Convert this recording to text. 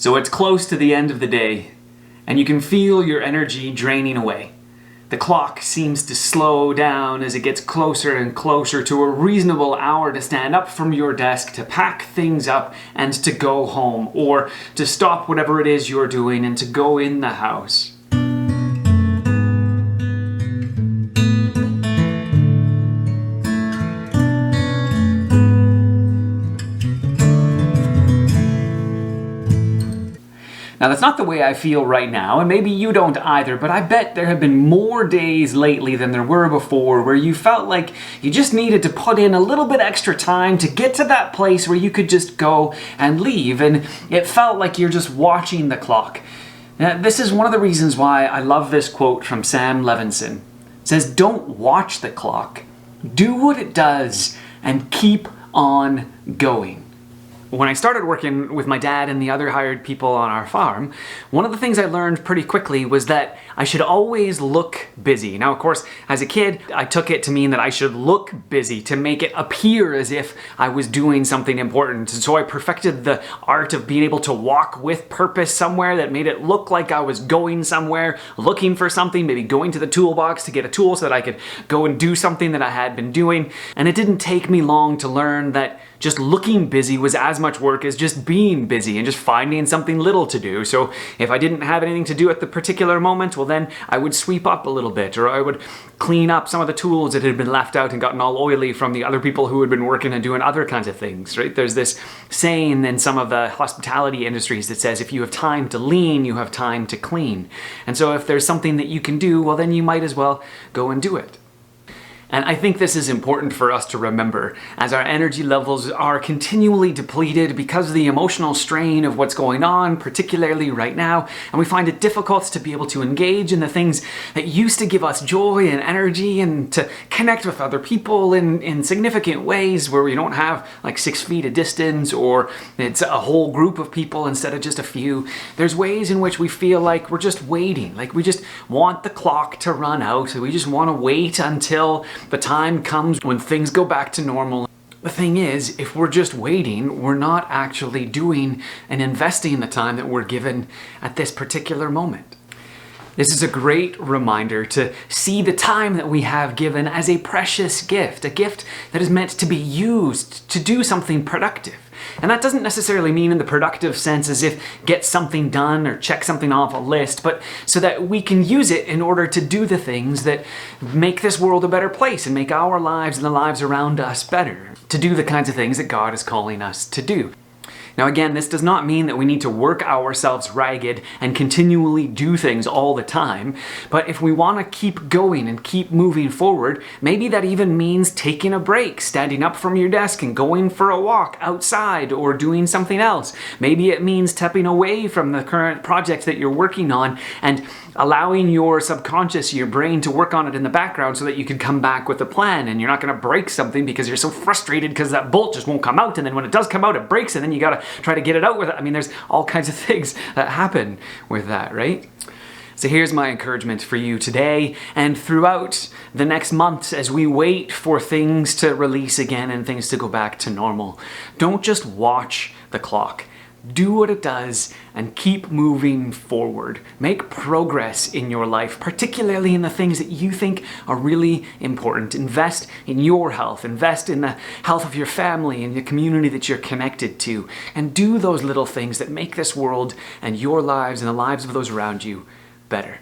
So it's close to the end of the day, and you can feel your energy draining away. The clock seems to slow down as it gets closer and closer to a reasonable hour to stand up from your desk, to pack things up and to go home, or to stop whatever it is you're doing and to go in the house. Now that's not the way I feel right now, and maybe you don't either, but I bet there have been more days lately than there were before where you felt like you just needed to put in a little bit extra time to get to that place where you could just go and leave, and it felt like you're just watching the clock. Now, this is one of the reasons why I love this quote from Sam Levinson. It says, "Don't watch the clock. Do what it does and keep on going." When I started working with my dad and the other hired people on our farm, one of the things I learned pretty quickly was that I should always look busy. Now, of course, as a kid, I took it to mean that I should look busy to make it appear as if I was doing something important. And so I perfected the art of being able to walk with purpose somewhere that made it look like I was going somewhere, looking for something, maybe going to the toolbox to get a tool so that I could go and do something that I had been doing. And it didn't take me long to learn that just looking busy was as much work as just being busy and just finding something little to do. So if I didn't have anything to do at the particular moment, well then I would sweep up a little bit, or I would clean up some of the tools that had been left out and gotten all oily from the other people who had been working and doing other kinds of things, right? There's this saying in some of the hospitality industries that says if you have time to lean, you have time to clean. And so if there's something that you can do, well then you might as well go and do it. And I think this is important for us to remember as our energy levels are continually depleted because of the emotional strain of what's going on, particularly right now, and we find it difficult to be able to engage in the things that used to give us joy and energy and to connect with other people in significant ways where we don't have like 6 feet of distance or it's a whole group of people instead of just a few. There's ways in which we feel like we're just waiting, like we just want the clock to run out, we just want to wait until the time comes when things go back to normal. The thing is, if we're just waiting, we're not actually doing and investing the time that we're given at this particular moment. This is a great reminder to see the time that we have given as a precious gift, a gift that is meant to be used to do something productive. And that doesn't necessarily mean in the productive sense as if get something done or check something off a list, but so that we can use it in order to do the things that make this world a better place and make our lives and the lives around us better, to do the kinds of things that God is calling us to do. Now again, this does not mean that we need to work ourselves ragged and continually do things all the time, but if we want to keep going and keep moving forward, maybe that even means taking a break, standing up from your desk and going for a walk outside or doing something else. Maybe it means stepping away from the current project that you're working on and allowing your subconscious, your brain, to work on it in the background so that you can come back with a plan and you're not going to break something because you're so frustrated because that bolt just won't come out, and then when it does come out it breaks and then you got to try to get it out with it. I mean, there's all kinds of things that happen with that, right? So here's my encouragement for you today and throughout the next months as we wait for things to release again and things to go back to normal. Don't just watch the clock. Do what it does and keep moving forward. Make progress in your life, particularly in the things that you think are really important. Invest in your health, invest in the health of your family and the community that you're connected to, and do those little things that make this world and your lives and the lives of those around you better.